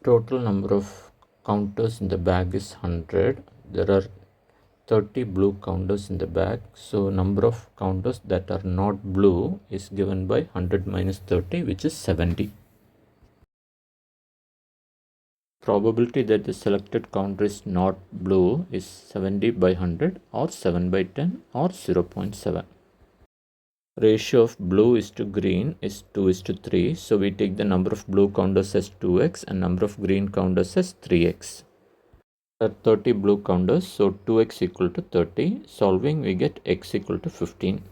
Total number of counters in the bag is 100. There are 30 blue counters in the bag. So number of counters that are not blue is given by 100 minus 30, which is 70. Probability that the selected counter is not blue is 70 by 100 or 7 by 10 or 0.7. Ratio of blue is to green is 2 is to 3. So we take the number of blue counters as 2x and number of green counters as 3x. There are 30 blue counters, so 2x equal to 30. Solving, we get x equal to 15.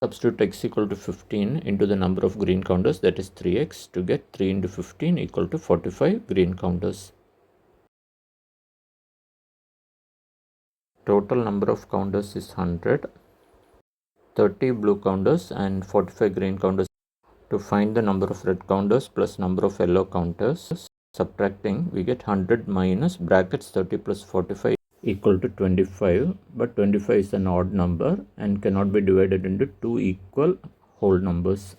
Substitute x equal to 15 into the number of green counters, that is 3x, to get 3 into 15 equal to 45 green counters. Total number of counters is 100. 30 blue counters and 45 green counters. To find the number of red counters plus number of yellow counters, subtracting, we get 100 minus brackets 30 plus 45 equal to 25, but 25 is an odd number and cannot be divided into two equal whole numbers.